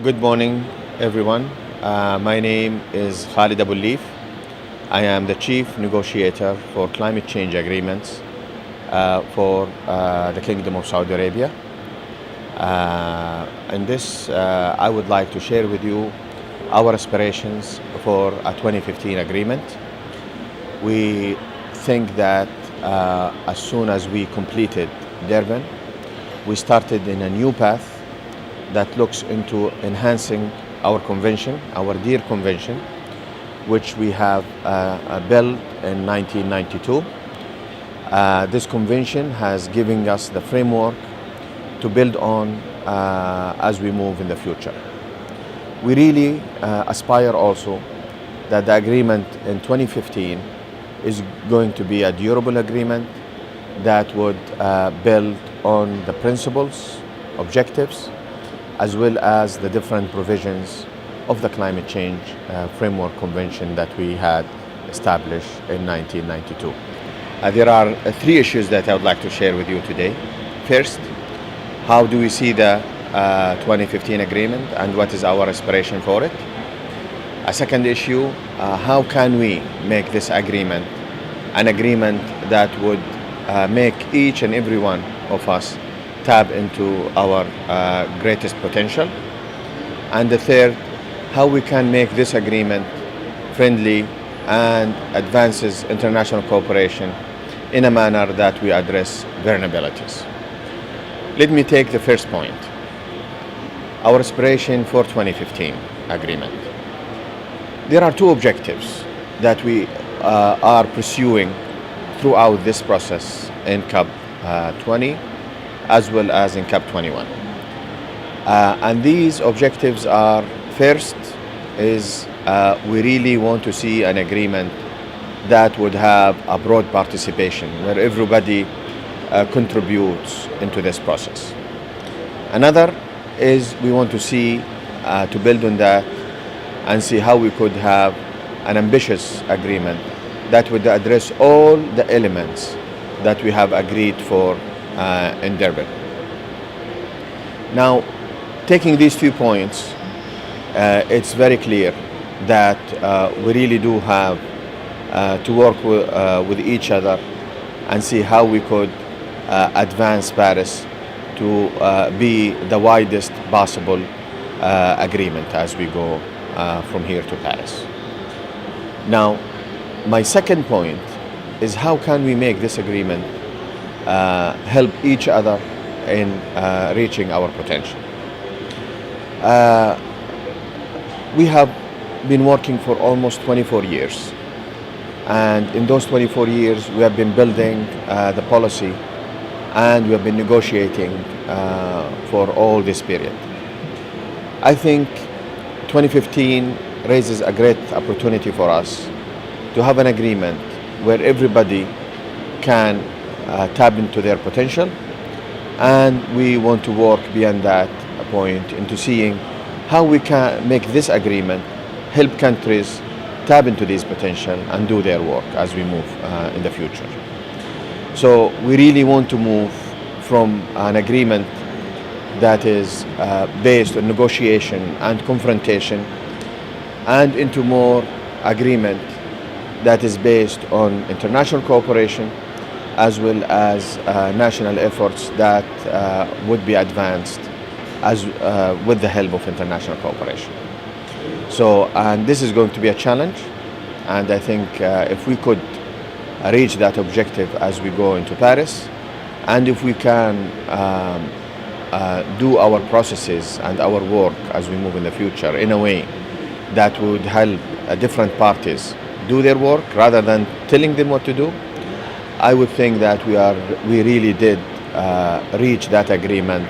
Good morning, everyone. My name is Khalid Abou Leaf. I am the Chief Negotiator for Climate Change Agreements for the Kingdom of Saudi Arabia. I would like to share with you our aspirations for a 2015 agreement. We think that as soon as we completed Durban, we started in a new path that looks into enhancing our convention, our dear convention, which we have built in 1992. This convention has given us the framework to build on as we move in the future. We really aspire also that the agreement in 2015 is going to be a durable agreement that would build on the principles, objectives, as well as the different provisions of the Climate Change Framework Convention that we had established in 1992. There are three issues that I would like to share with you today. First, how do we see the 2015 agreement and what is our aspiration for it? A second issue, how can we make this agreement an agreement that would make each and every one of us tap into our greatest potential? And the third, how we can make this agreement friendly and advances international cooperation in a manner that we address vulnerabilities. Let me take the first point, our aspiration for 2015 agreement. There are two objectives that we are pursuing throughout this process in COP 20 as well as in COP 21. And these objectives are, first is we really want to see an agreement that would have a broad participation where everybody contributes into this process. Another is we want to see, to build on that and see how we could have an ambitious agreement that would address all the elements that we have agreed for in Durban. Now, taking these 2 points, it's very clear that we really do have to work with each other and see how we could advance Paris to be the widest possible agreement as we go from here to Paris. Now, my second point is how can we make this agreement help each other in reaching our potential. We have been working for almost 24 years, and in those 24 years we have been building the policy and we have been negotiating for all this period. I think 2015 raises a great opportunity for us to have an agreement where everybody can tap into their potential, and we want to work beyond that point into seeing how we can make this agreement help countries tap into this potential and do their work as we move in the future. So we really want to move from an agreement that is based on negotiation and confrontation and into more agreement that is based on international cooperation as well as national efforts that would be advanced as with the help of international cooperation. So, and this is going to be a challenge, and I think if we could reach that objective as we go into Paris, and if we can do our processes and our work as we move in the future in a way that would help different parties do their work rather than telling them what to do, I would think that we really did reach that agreement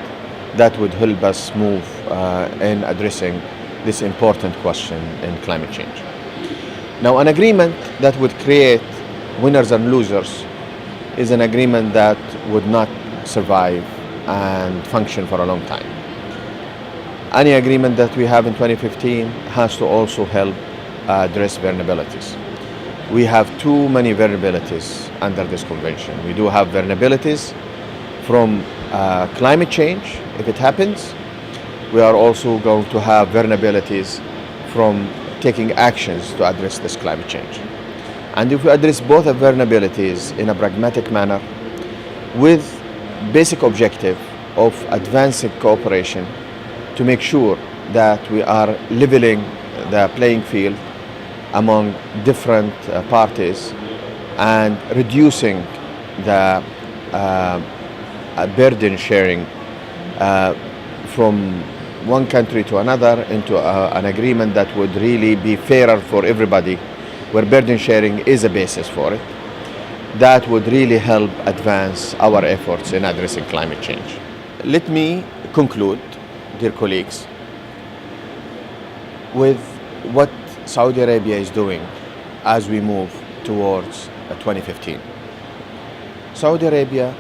that would help us move in addressing this important question in climate change. Now, an agreement that would create winners and losers is an agreement that would not survive and function for a long time. Any agreement that we have in 2015 has to also help address vulnerabilities. We have too many vulnerabilities under this convention. We do have vulnerabilities from climate change, if it happens, we are also going to have vulnerabilities from taking actions to address this climate change. And if we address both the vulnerabilities in a pragmatic manner with basic objective of advancing cooperation to make sure that we are leveling the playing field among different parties and reducing the burden sharing from one country to another into an agreement that would really be fairer for everybody, where burden sharing is a basis for it, that would really help advance our efforts in addressing climate change. Let me conclude, dear colleagues, with what Saudi Arabia is doing as we move towards 2015. Saudi Arabia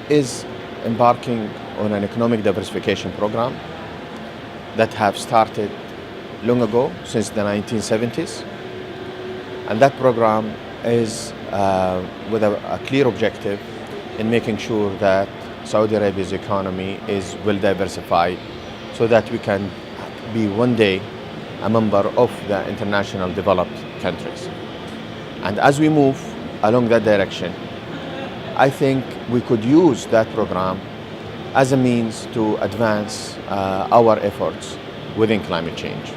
is embarking on an economic diversification program that have started long ago, since the 1970s. And that program is with a clear objective in making sure that Saudi Arabia's economy is well diversified so that we can be one day a member of the international developed countries. And as we move along that direction, I think we could use that program as a means to advance our efforts within climate change.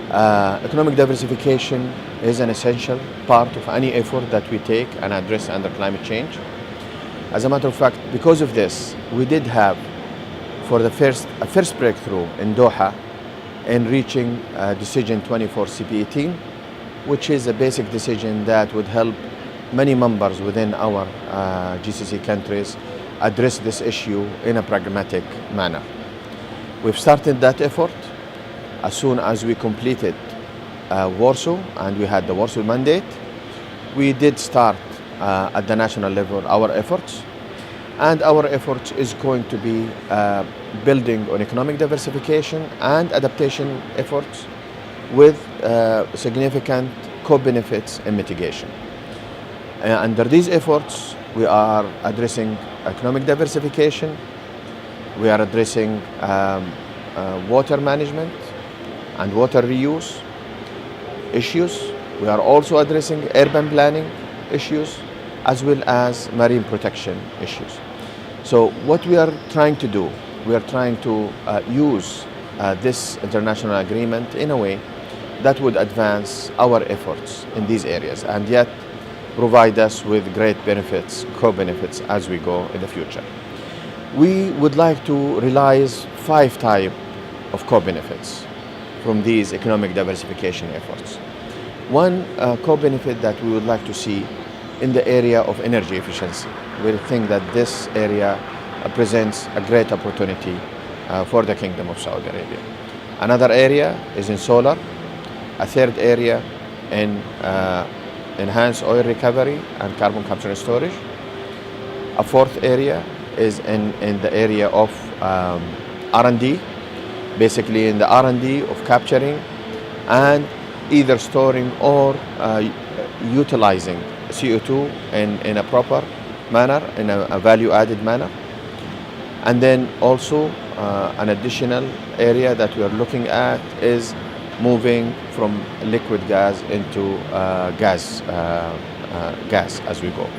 Economic diversification is an essential part of any effort that we take and address under climate change. As a matter of fact, because of this, we did have for the first breakthrough in Doha in reaching Decision 24 CP18, which is a basic decision that would help many members within our GCC countries address this issue in a pragmatic manner. We've started that effort as soon as we completed Warsaw and we had the Warsaw Mandate. We did start at the national level our efforts, and our efforts is going to be building on economic diversification and adaptation efforts with significant co-benefits and mitigation. Under these efforts, we are addressing economic diversification, we are addressing water management and water reuse issues. We are also addressing urban planning issues as well as marine protection issues. So what we are trying to do, we are trying to use this international agreement in a way that would advance our efforts in these areas and yet provide us with great benefits, co-benefits as we go in the future. We would like to realize 5 types of co-benefits from these economic diversification efforts. One co-benefit that we would like to see in the area of energy efficiency. We think that this area presents a great opportunity for the Kingdom of Saudi Arabia. Another area is in solar, a third area in enhanced oil recovery and carbon capture and storage. A fourth area is in the area of R&D, basically in the R&D of capturing and either storing or utilizing CO2 in a proper manner, in a value-added manner. And then also an additional area that we are looking at is moving from liquid gas into gas as we go.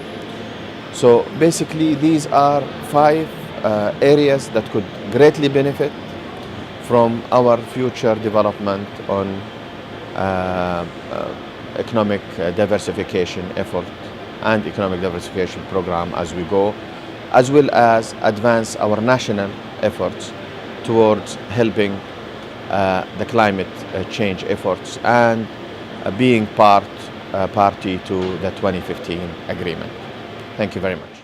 So basically these are 5 areas that could greatly benefit from our future development on economic diversification effort and economic diversification program as we go, as well as advance our national efforts towards helping the climate change efforts and being party to the 2015 agreement. Thank you very much.